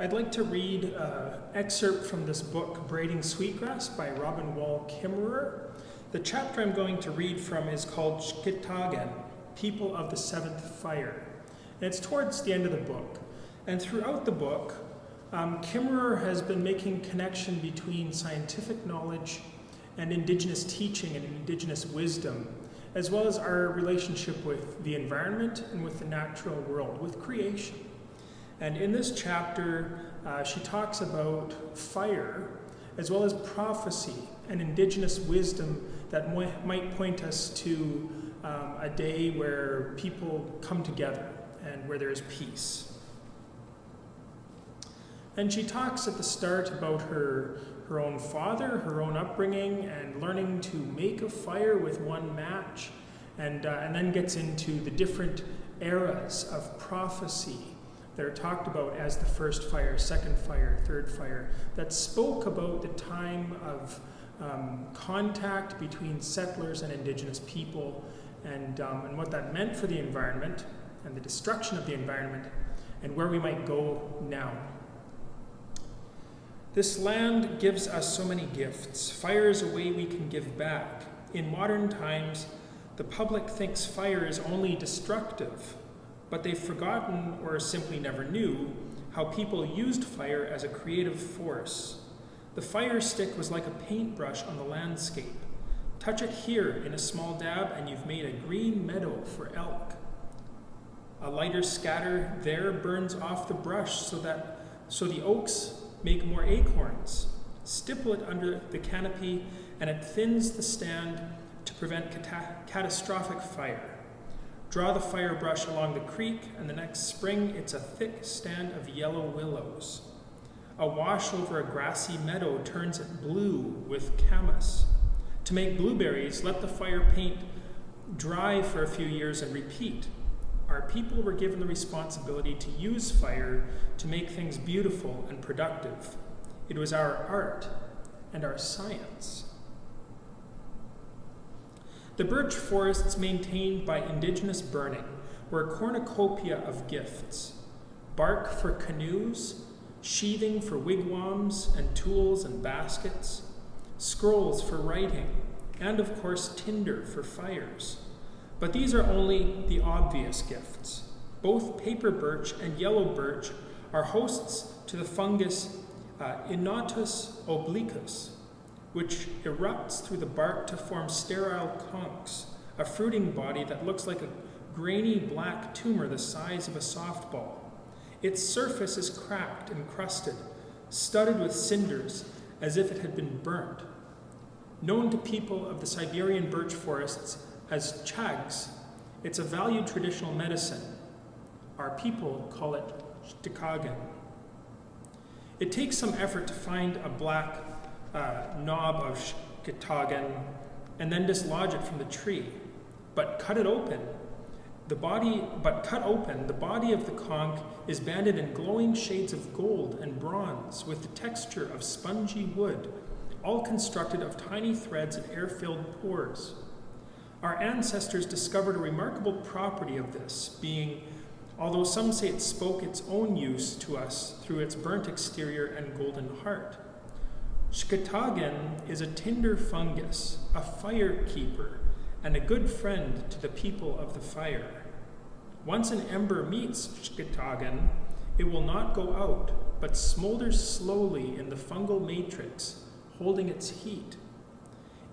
I'd like to read an excerpt from this book, Braiding Sweetgrass by Robin Wall Kimmerer. The chapter I'm going to read from is called Shkitagen, People of the Seventh Fire. And it's towards the end of the book. And throughout the book, Kimmerer has been making connection between scientific knowledge and Indigenous teaching and Indigenous wisdom, as well as our relationship with the environment and with the natural world, with creation. And in this chapter, she talks about fire, as well as prophecy and Indigenous wisdom that might point us to a day where people come together and where there is peace. And she talks at the start about her own father, her own upbringing, and learning to make a fire with one match, and then gets into the different eras of prophecy that are talked about as the first fire, second fire, third fire, that spoke about the time of contact between settlers and Indigenous people, and what that meant for the environment, and the destruction of the environment, and where we might go now. This land gives us so many gifts. Fire is a way we can give back. In modern times, the public thinks fire is only destructive, but they've forgotten or simply never knew how people used fire as a creative force. The fire stick was like a paintbrush on the landscape. Touch it here in a small dab and you've made a green meadow for elk. A lighter scatter there burns off the brush so the oaks make more acorns. Stipple it under the canopy and it thins the stand to prevent catastrophic fire. Draw the fire brush along the creek, and the next spring it's a thick stand of yellow willows. A wash over a grassy meadow turns it blue with camas. To make blueberries, let the fire paint dry for a few years and repeat. Our people were given the responsibility to use fire to make things beautiful and productive. It was our art and our science. The birch forests maintained by Indigenous burning were a cornucopia of gifts: bark for canoes, sheathing for wigwams and tools and baskets, scrolls for writing, and of course tinder for fires. But these are only the obvious gifts. Both paper birch and yellow birch are hosts to the fungus Innotus obliquus, which erupts through the bark to form sterile conchs, a fruiting body that looks like a grainy black tumor the size of a softball. Its surface is cracked and crusted, studded with cinders as if it had been burnt. Known to people of the Siberian birch forests as chags, it's a valued traditional medicine. Our people call it Shkitagen. It takes some effort to find a black knob of Shkitagen and then dislodge it from the tree. But cut open, the body of the conch is banded in glowing shades of gold and bronze with the texture of spongy wood, all constructed of tiny threads and air-filled pores. Our ancestors discovered a remarkable property of this, being, although some say it spoke its own use to us through its burnt exterior and golden heart. Shkitagen is a tinder fungus, a fire keeper, and a good friend to the people of the fire. Once an ember meets Shkitagen, it will not go out, but smolders slowly in the fungal matrix, holding its heat.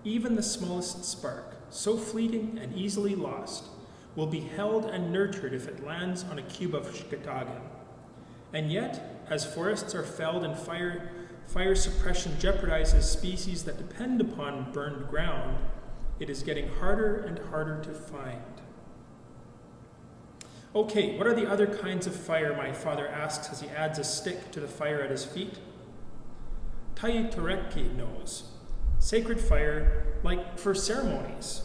Even the smallest spark, so fleeting and easily lost, will be held and nurtured if it lands on a cube of Shkitagen. And yet, as forests are felled and fire suppression jeopardizes species that depend upon burned ground, it is getting harder and harder to find. Okay, what are the other kinds of fire, my father asks as he adds a stick to the fire at his feet. Tayitoreki knows. Sacred fire, like for ceremonies.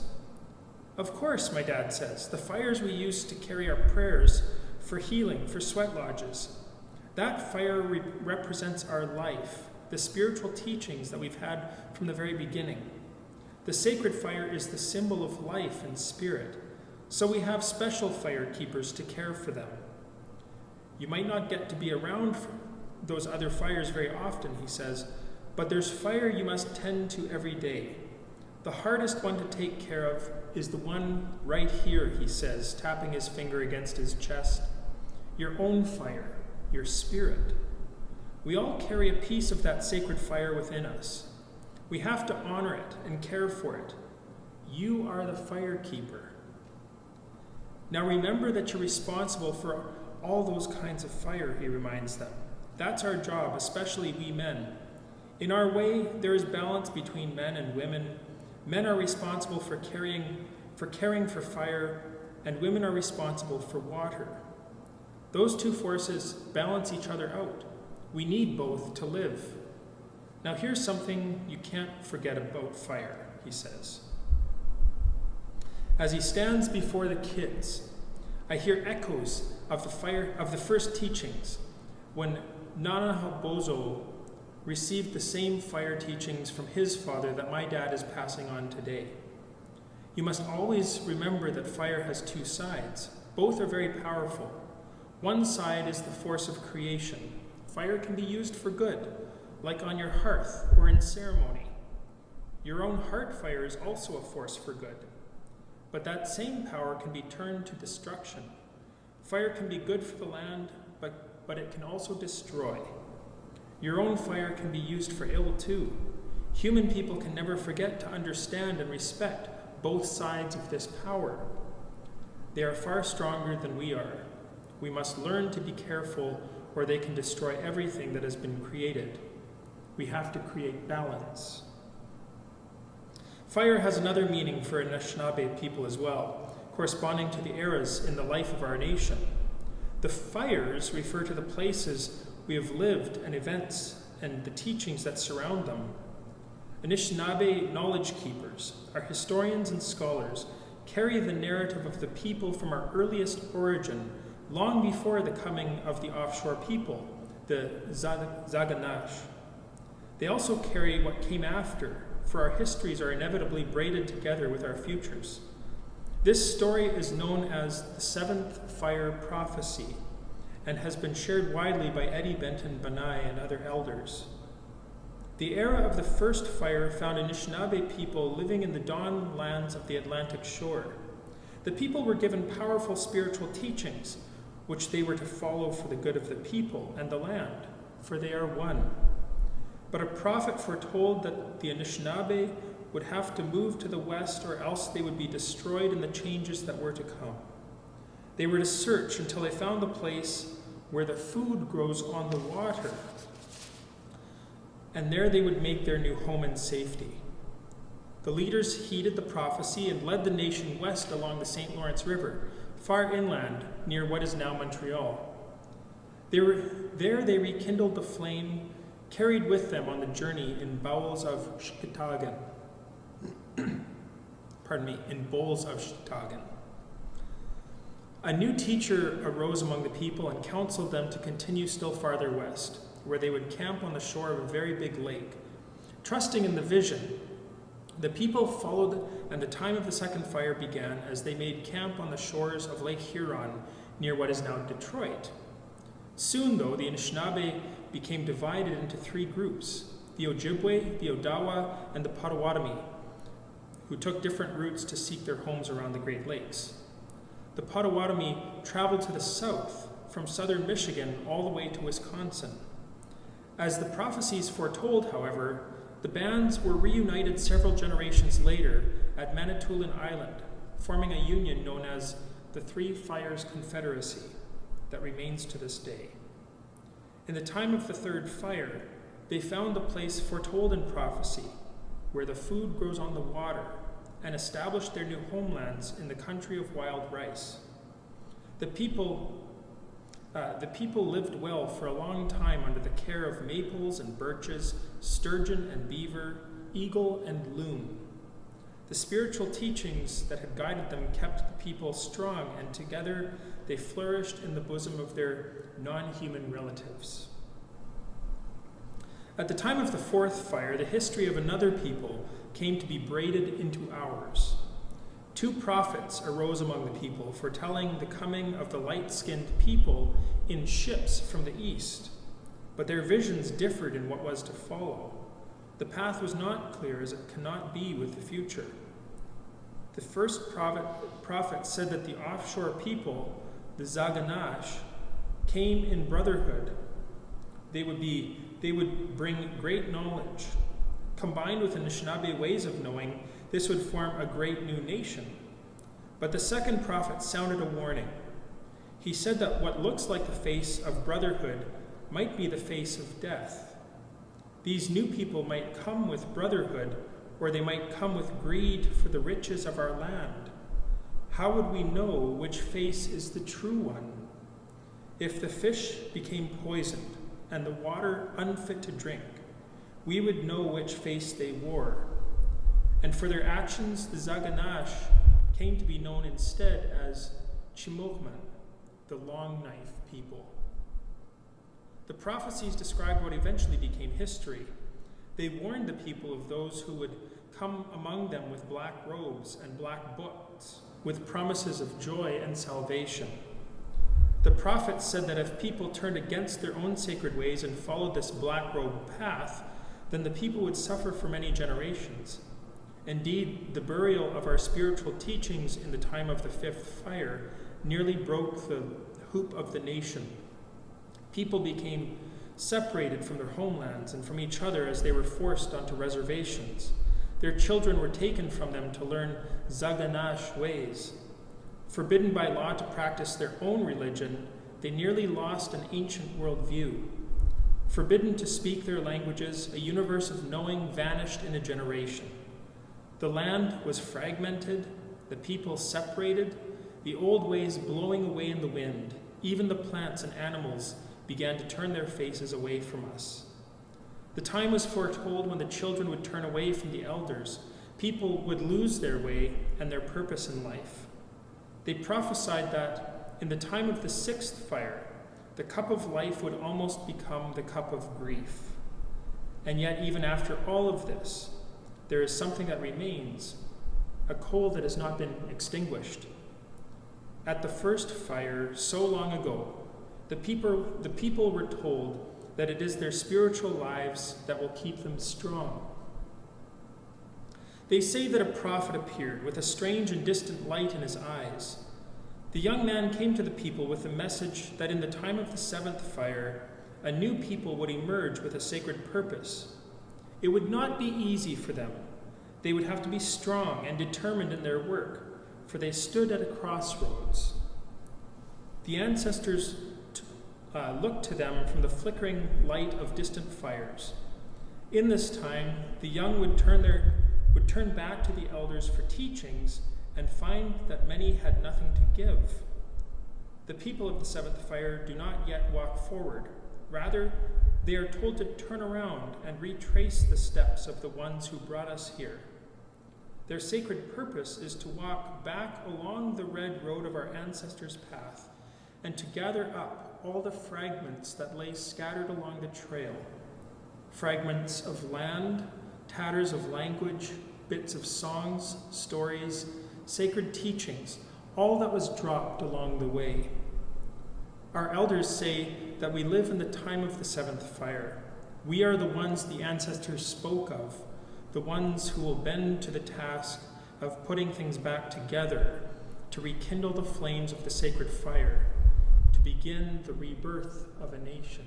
Of course, my dad says, the fires we use to carry our prayers for healing, for sweat lodges. That fire represents our life, the spiritual teachings that we've had from the very beginning. The sacred fire is the symbol of life and spirit, so we have special fire keepers to care for them. You might not get to be around those other fires very often, he says, but there's fire you must tend to every day. The hardest one to take care of is the one right here, he says, tapping his finger against his chest. Your own fire, your spirit. We all carry a piece of that sacred fire within us. We have to honor it and care for it. You are the fire keeper. Now remember that you're responsible for all those kinds of fire, he reminds them. That's our job, especially we men. In our way, there is balance between men and women. Men are responsible for caring for fire, and women are responsible for water. Those two forces balance each other out. We need both to live. Now here's something you can't forget about fire, he says. As he stands before the kids, I hear echoes of the first teachings when Nanahabozo received the same fire teachings from his father that my dad is passing on today. You must always remember that fire has two sides. Both are very powerful. One side is the force of creation. Fire can be used for good, like on your hearth or in ceremony. Your own heart fire is also a force for good. But that same power can be turned to destruction. Fire can be good for the land, but it can also destroy. Your own fire can be used for ill too. Human people can never forget to understand and respect both sides of this power. They are far stronger than we are. We must learn to be careful, or they can destroy everything that has been created. We have to create balance. Fire has another meaning for Anishinaabe people as well, corresponding to the eras in the life of our nation. The fires refer to the places we have lived and events and the teachings that surround them. Anishinaabe knowledge keepers, our historians and scholars, carry the narrative of the people from our earliest origin long before the coming of the offshore people, the Zaganash. They also carry what came after, for our histories are inevitably braided together with our futures. This story is known as the Seventh Fire Prophecy and has been shared widely by Eddie Benton Banai and other elders. The era of the first fire found Anishinaabe people living in the dawn lands of the Atlantic shore. The people were given powerful spiritual teachings, which they were to follow for the good of the people and the land, for they are one. But a prophet foretold that the Anishinaabe would have to move to the west, or else they would be destroyed in the changes that were to come. They were to search until they found the place where the food grows on the water, and there they would make their new home in safety. The leaders heeded the prophecy and led the nation west along the St. Lawrence River, far inland near what is now Montreal. There they rekindled the flame carried with them on the journey in bowls of Shkitagen. In bowls of Shkitagen. A new teacher arose among the people and counseled them to continue still farther west, where they would camp on the shore of a very big lake. Trusting in the vision, the people followed, and the time of the second fire began as they made camp on the shores of Lake Huron near what is now Detroit. Soon, though, the Anishinaabe became divided into three groups, the Ojibwe, the Odawa, and the Potawatomi, who took different routes to seek their homes around the Great Lakes. The Potawatomi traveled to the south, from southern Michigan all the way to Wisconsin. As the prophecies foretold, however, the bands were reunited several generations later at Manitoulin Island, forming a union known as the Three Fires Confederacy that remains to this day. In the time of the third fire, they found the place foretold in prophecy, where the food grows on the water, and established their new homelands in the country of wild rice. The people lived well for a long time under the care of maples and birches, sturgeon and beaver, eagle and loon. The spiritual teachings that had guided them kept the people strong, and together they flourished in the bosom of their non-human relatives. At the time of the fourth fire, the history of another people came to be braided into ours. Two prophets arose among the people, foretelling the coming of the light-skinned people in ships from the east. but their visions differed in what was to follow. The path was not clear, as it cannot be with the future. The first prophet said that the offshore people, the Zaganash, came in brotherhood. They would bring great knowledge. Combined with Anishinaabe ways of knowing, this would form a great new nation. But the second prophet sounded a warning. He said that what looks like the face of brotherhood might be the face of death. These new people might come with brotherhood, or they might come with greed for the riches of our land. How would we know which face is the true one? If the fish became poisoned and the water unfit to drink, we would know which face they wore. And for their actions, the Zaganash came to be known instead as Chimogman, the long knife people. The prophecies described what eventually became history. They warned the people of those who would come among them with black robes and black books, with promises of joy and salvation. The prophets said that if people turned against their own sacred ways and followed this black robe path, then the people would suffer for many generations. Indeed, the burial of our spiritual teachings in the time of the fifth fire nearly broke the hoop of the nation. People became separated from their homelands and from each other as they were forced onto reservations. Their children were taken from them to learn Zaganash ways. Forbidden by law to practice their own religion, they nearly lost an ancient worldview. Forbidden to speak their languages, a universe of knowing vanished in a generation. The land was fragmented, the people separated, the old ways blowing away in the wind. Even the plants and animals began to turn their faces away from us. The time was foretold when the children would turn away from the elders. People would lose their way and their purpose in life. They prophesied that in the time of the sixth fire, the cup of life would almost become the cup of grief. And yet, even after all of this, there is something that remains, a coal that has not been extinguished. At the first fire, so long ago, the people were told that it is their spiritual lives that will keep them strong. They say that a prophet appeared with a strange and distant light in his eyes. The young man came to the people with the message that in the time of the seventh fire, a new people would emerge with a sacred purpose. It would not be easy for them. They would have to be strong and determined in their work, for they stood at a crossroads. The ancestors looked to them from the flickering light of distant fires. In this time, the young would turn back to the elders for teachings and find that many had nothing to give. The people of the seventh fire do not yet walk forward. Rather, they are told to turn around and retrace the steps of the ones who brought us here. Their sacred purpose is to walk back along the red road of our ancestors' path and to gather up all the fragments that lay scattered along the trail. Fragments of land, tatters of language, bits of songs, stories, sacred teachings, all that was dropped along the way. Our elders say that we live in the time of the seventh fire. We are the ones the ancestors spoke of, the ones who will bend to the task of putting things back together to rekindle the flames of the sacred fire, to begin the rebirth of a nation.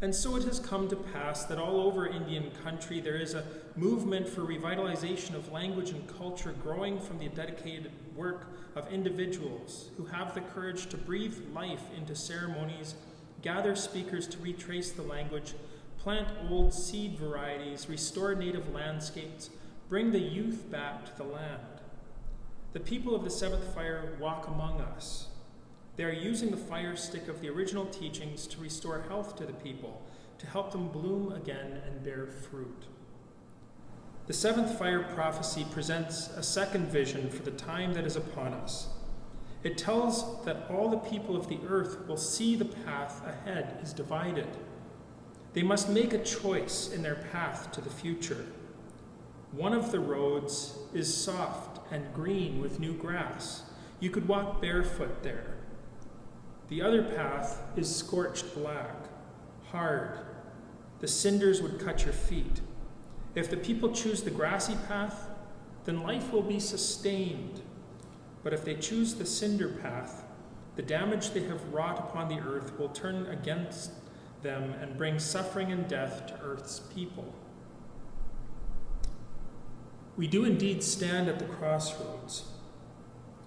And so it has come to pass that all over Indian country there is a movement for revitalization of language and culture growing from the dedicated work of individuals who have the courage to breathe life into ceremonies, gather speakers to retrace the language, plant old seed varieties, restore native landscapes, bring the youth back to the land. The people of the seventh fire walk among us. They are using the fire stick of the original teachings to restore health to the people, to help them bloom again and bear fruit. The seventh fire prophecy presents a second vision for the time that is upon us. It tells that all the people of the earth will see the path ahead is divided. They must make a choice in their path to the future. One of the roads is soft and green with new grass. You could walk barefoot there. The other path is scorched black, hard. The cinders would cut your feet. If the people choose the grassy path, then life will be sustained. But if they choose the cinder path, the damage they have wrought upon the earth will turn against them and bring suffering and death to earth's people. We do indeed stand at the crossroads.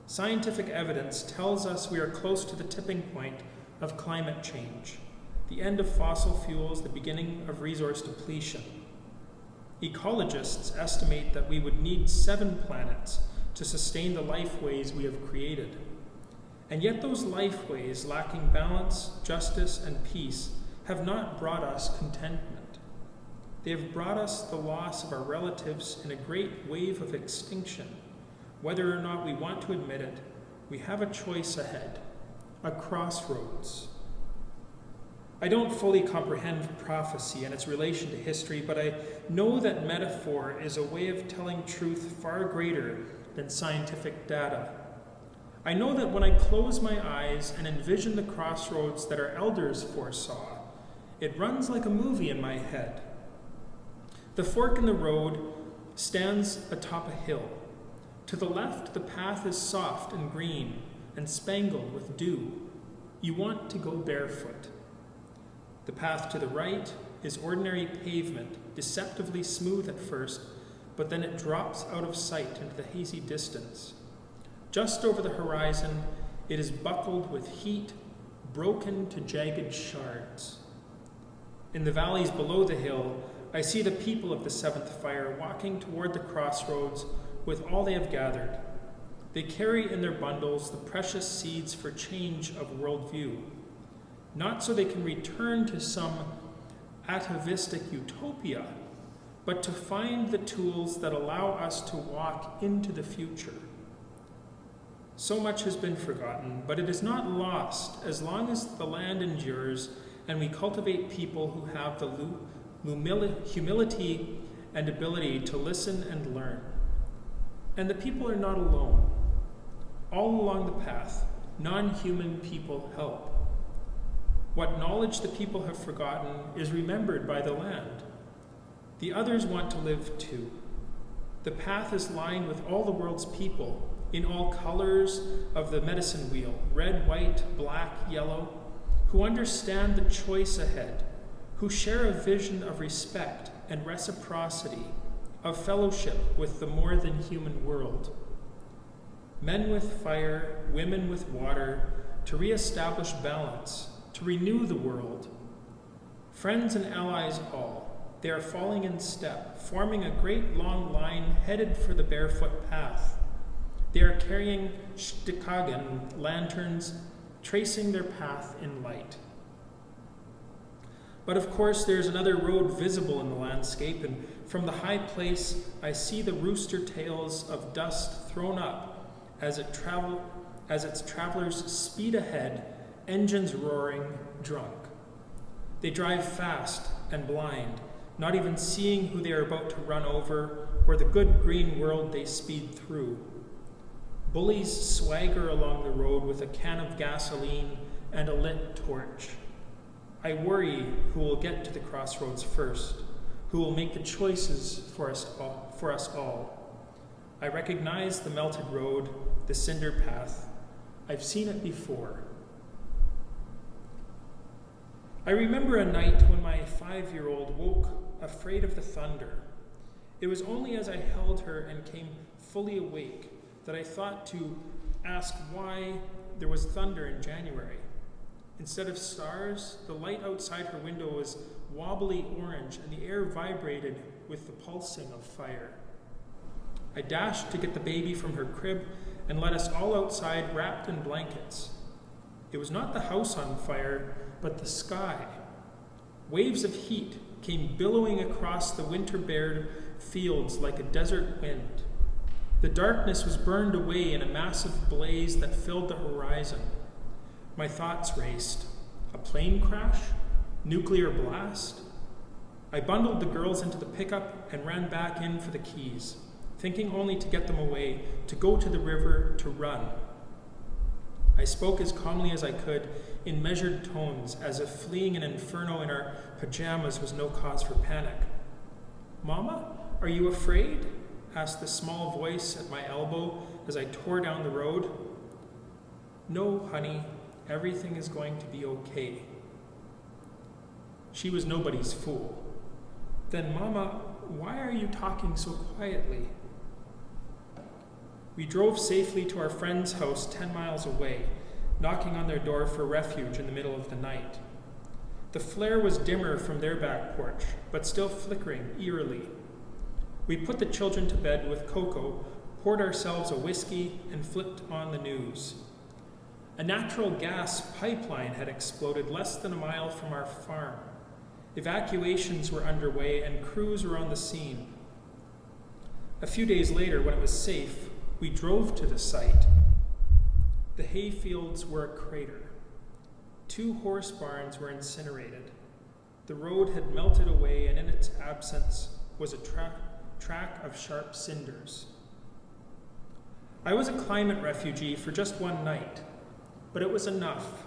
Scientific evidence tells us we are close to the tipping point of climate change, the end of fossil fuels, the beginning of resource depletion. Ecologists estimate that we would need 7 planets to sustain the lifeways we have created. And yet those lifeways, lacking balance, justice, and peace, have not brought us contentment. They have brought us the loss of our relatives in a great wave of extinction. Whether or not we want to admit it, we have a choice ahead, a crossroads. I don't fully comprehend prophecy and its relation to history, but I know that metaphor is a way of telling truth far greater than scientific data. I know that when I close my eyes and envision the crossroads that our elders foresaw, it runs like a movie in my head. The fork in the road stands atop a hill. To the left, the path is soft and green and spangled with dew. You want to go barefoot. The path to the right is ordinary pavement, deceptively smooth at first, but then it drops out of sight into the hazy distance. Just over the horizon, it is buckled with heat, broken to jagged shards. In the valleys below the hill, I see the people of the seventh fire walking toward the crossroads with all they have gathered. They carry in their bundles the precious seeds for change of worldview, not so they can return to some atavistic utopia, but to find the tools that allow us to walk into the future. So much has been forgotten, but it is not lost as long as the land endures and we cultivate people who have the humility and ability to listen and learn. And the people are not alone. All along the path, non-human people help. What knowledge the people have forgotten is remembered by the land. The others want to live too. The path is lined with all the world's people, in all colors of the medicine wheel, red, white, black, yellow, who understand the choice ahead, who share a vision of respect and reciprocity, of fellowship with the more than human world. Men with fire, women with water, to reestablish balance, to renew the world. Friends and allies all, they are falling in step, forming a great long line headed for the barefoot path. They are carrying Shkitagen lanterns, tracing their path in light. But of course, there's another road visible in the landscape, and from the high place, I see the rooster tails of dust thrown up as its travelers speed ahead, engines roaring, drunk. They drive fast and blind, not even seeing who they are about to run over or the good green world they speed through. Bullies swagger along the road with a can of gasoline and a lit torch. I worry who will get to the crossroads first, who will make the choices for us all. I recognize the melted road, the cinder path. I've seen it before. I remember a night when my 5-year-old woke afraid of the thunder. It was only as I held her and came fully awake that I thought to ask why there was thunder in January. Instead of stars, the light outside her window was wobbly orange and the air vibrated with the pulsing of fire. I dashed to get the baby from her crib and led us all outside wrapped in blankets. It was not the house on fire, but the sky. Waves of heat came billowing across the winter-bared fields like a desert wind. The darkness was burned away in a massive blaze that filled the horizon. My thoughts raced. A plane crash? Nuclear blast? I bundled the girls into the pickup and ran back in for the keys, thinking only to get them away, to go to the river, to run. I spoke as calmly as I could, in measured tones, as if fleeing an inferno in our pajamas was no cause for panic. "Mama, are you afraid?" asked the small voice at my elbow as I tore down the road. "No, honey, everything is going to be okay." She was nobody's fool. "Then, Mama, why are you talking so quietly?" We drove safely to our friend's house 10 miles away, knocking on their door for refuge in the middle of the night. The flare was dimmer from their back porch, but still flickering eerily. We put the children to bed with cocoa, poured ourselves a whiskey, and flipped on the news. A natural gas pipeline had exploded less than a mile from our farm. Evacuations were underway and crews were on the scene. A few days later, when it was safe, we drove to the site. The hayfields were a crater. 2 horse barns were incinerated. The road had melted away, and in its absence was a track of sharp cinders. I was a climate refugee for just one night, but it was enough.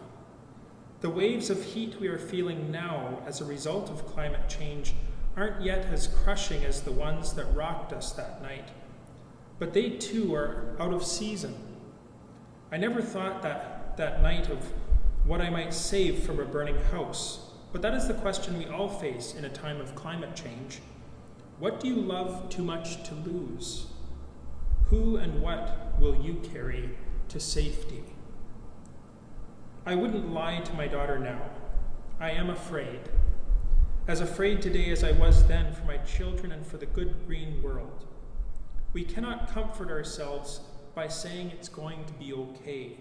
The waves of heat we are feeling now as a result of climate change aren't yet as crushing as the ones that rocked us that night, but they too are out of season. I never thought that night of what I might save from a burning house, but that is the question we all face in a time of climate change. What do you love too much to lose? Who and what will you carry to safety? I wouldn't lie to my daughter now. I am afraid. As afraid today as I was then for my children and for the good green world. We cannot comfort ourselves by saying it's going to be okay.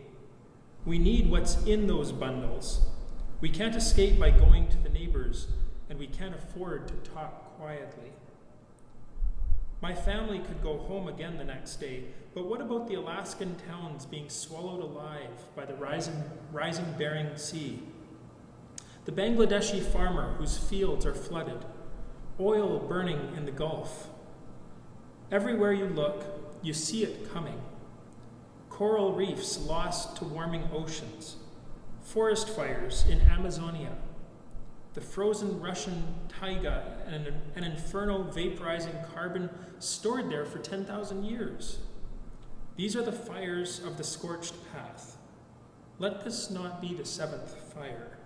We need what's in those bundles. We can't escape by going to the neighbors, and we can't afford to talk quietly. My family could go home again the next day, but what about the Alaskan towns being swallowed alive by the rising Bering Sea? The Bangladeshi farmer whose fields are flooded, oil burning in the Gulf. Everywhere you look, you see it coming. Coral reefs lost to warming oceans, forest fires in Amazonia, the frozen Russian taiga, and an inferno vaporizing carbon stored there for 10,000 years. These are the fires of the scorched path. Let this not be the 7th fire.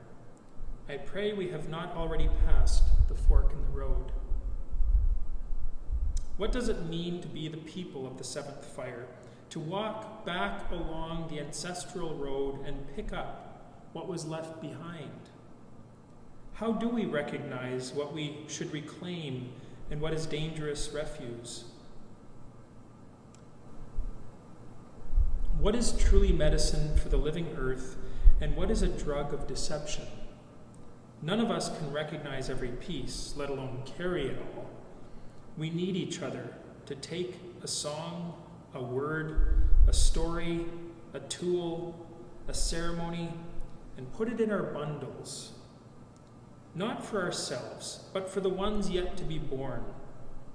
I pray we have not already passed the fork in the road. What does it mean to be the people of the 7th fire? To walk back along the ancestral road and pick up what was left behind? How do we recognize what we should reclaim and what is dangerous refuse? What is truly medicine for the living earth, and what is a drug of deception? None of us can recognize every piece, let alone carry it all. We need each other to take a song, a word, a story, a tool, a ceremony, and put it in our bundles. Not for ourselves, but for the ones yet to be born,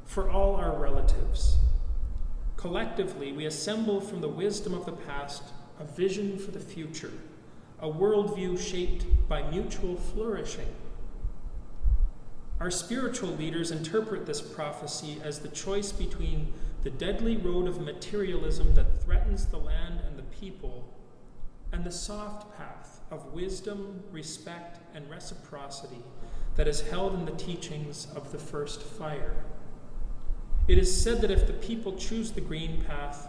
for all our relatives. Collectively, we assemble from the wisdom of the past a vision for the future, a worldview shaped by mutual flourishing. Our spiritual leaders interpret this prophecy as the choice between the deadly road of materialism that threatens the land and the people, and the soft path of wisdom, respect, and reciprocity that is held in the teachings of the first fire. It is said that if the people choose the green path,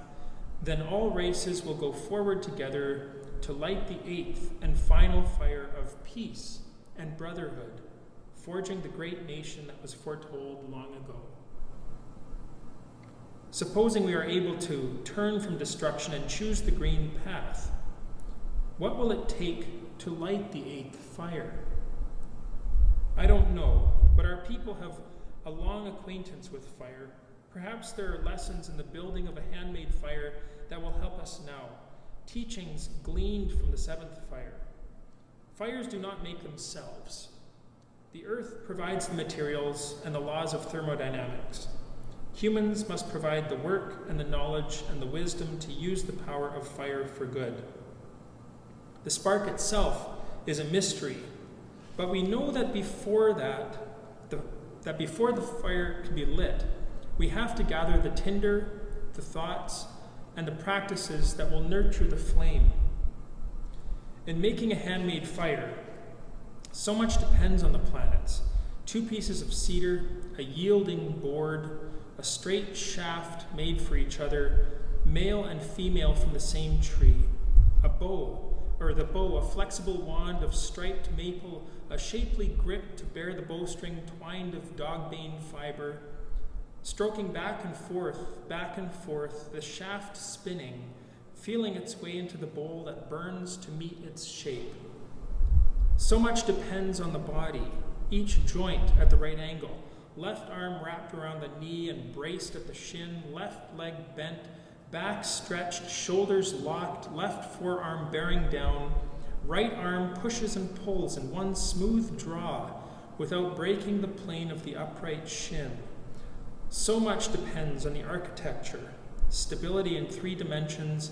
then all races will go forward together to light the 8th and final fire of peace and brotherhood, forging the great nation that was foretold long ago. Supposing we are able to turn from destruction and choose the green path, what will it take to light the 8th fire? I don't know, but our people have a long acquaintance with fire. Perhaps there are lessons in the building of a handmade fire that will help us now, teachings gleaned from the 7th fire. Fires do not make themselves. The earth provides the materials and the laws of thermodynamics. Humans must provide the work and the knowledge and the wisdom to use the power of fire for good. The spark itself is a mystery, but we know that before the fire can be lit, we have to gather the tinder, the thoughts, and the practices that will nurture the flame. In making a handmade fire, so much depends on the planets. 2 pieces of cedar, a yielding board, a straight shaft made for each other, male and female from the same tree, a flexible wand of striped maple, a shapely grip to bear the bowstring twined of dogbane fiber, stroking back and forth, the shaft spinning, feeling its way into the bowl that burns to meet its shape. So much depends on the body, each joint at the right angle, left arm wrapped around the knee and braced at the shin, left leg bent, back stretched, shoulders locked, left forearm bearing down, right arm pushes and pulls in one smooth draw without breaking the plane of the upright shin. So much depends on the architecture, stability in 3 dimensions,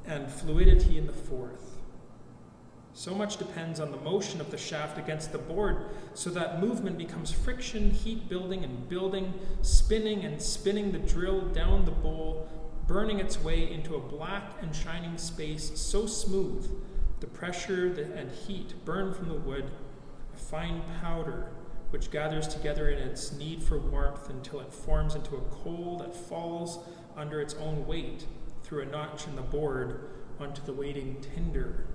and fluidity in the 4th. So much depends on the motion of the shaft against the board, so that movement becomes friction, heat building and building, spinning and spinning the drill down the bowl, burning its way into a black and shining space so smooth, the pressure and heat burn from the wood, a fine powder which gathers together in its need for warmth until it forms into a coal that falls under its own weight through a notch in the board onto the waiting tinder.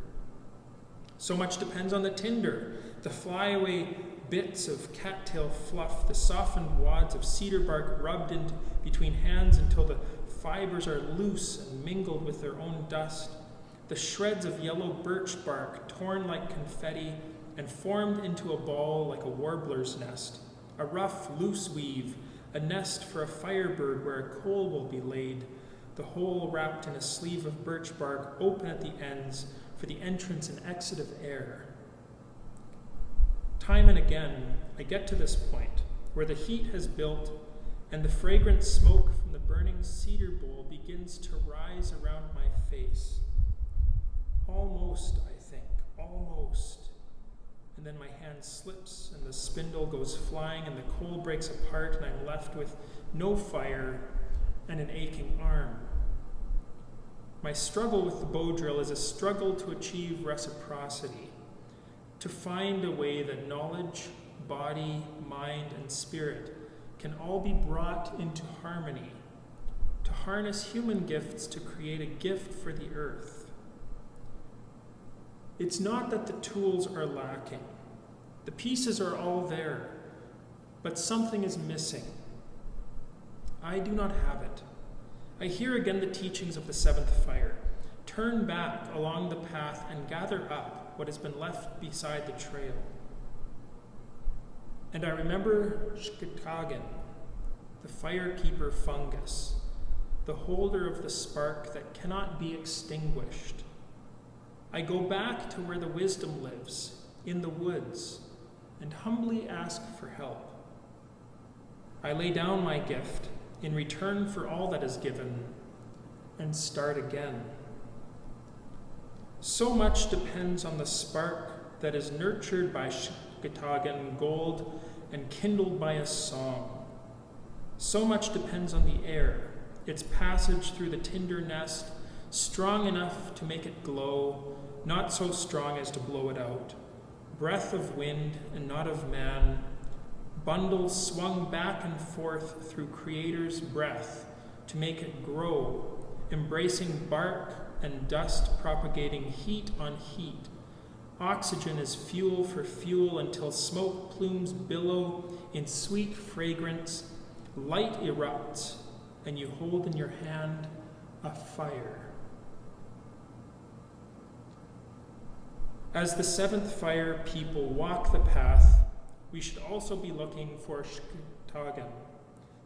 So much depends on the tinder, the flyaway bits of cattail fluff, the softened wads of cedar bark rubbed in between hands until the fibers are loose and mingled with their own dust, the shreds of yellow birch bark torn like confetti and formed into a ball like a warbler's nest, a rough, loose weave, a nest for a firebird where a coal will be laid, the whole wrapped in a sleeve of birch bark open at the ends for the entrance and exit of air. Time and again, I get to this point where the heat has built and the fragrant smoke from the burning cedar bowl begins to rise around my face. Almost, I think, almost. And then my hand slips and the spindle goes flying and the coal breaks apart and I'm left with no fire and an aching arm. My struggle with the bow drill is a struggle to achieve reciprocity, to find a way that knowledge, body, mind, and spirit can all be brought into harmony, to harness human gifts to create a gift for the earth. It's not that the tools are lacking. The pieces are all there, but something is missing. I do not have it. I hear again the teachings of the 7th fire. Turn back along the path and gather up what has been left beside the trail. And I remember Shkitagen, the firekeeper fungus, the holder of the spark that cannot be extinguished. I go back to where the wisdom lives, in the woods, and humbly ask for help. I lay down my gift in return for all that is given, and start again. So much depends on the spark that is nurtured by Shkitagen gold and kindled by a song. So much depends on the air, its passage through the tinder nest, strong enough to make it glow, not so strong as to blow it out. Breath of wind and not of man, bundles swung back and forth through Creator's breath to make it grow, embracing bark and dust propagating heat on heat. Oxygen is fuel for fuel until smoke plumes billow in sweet fragrance, light erupts, and you hold in your hand a fire. As the 7th fire people walk the path, we should also be looking for Shkitagen,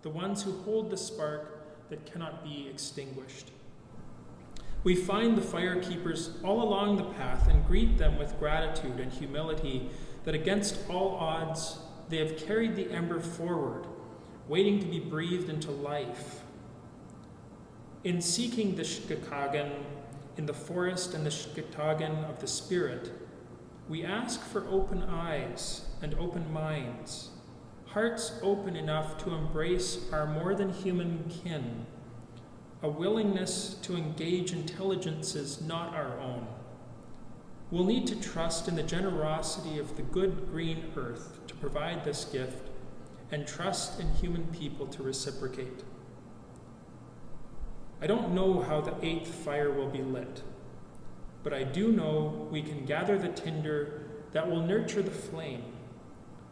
the ones who hold the spark that cannot be extinguished. We find the fire keepers all along the path and greet them with gratitude and humility that against all odds, they have carried the ember forward, waiting to be breathed into life. In seeking the Shkitagen, in the forest and the Shkitagen of the Spirit, we ask for open eyes and open minds, hearts open enough to embrace our more than human kin, a willingness to engage intelligences not our own. We'll need to trust in the generosity of the good green earth to provide this gift, and trust in human people to reciprocate. I don't know how the 8th fire will be lit, but I do know we can gather the tinder that will nurture the flame,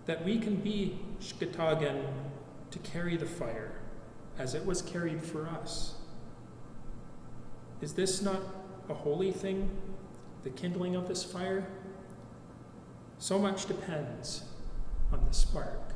that we can be Shkitagen to carry the fire as it was carried for us. Is this not a holy thing, the kindling of this fire? So much depends on the spark.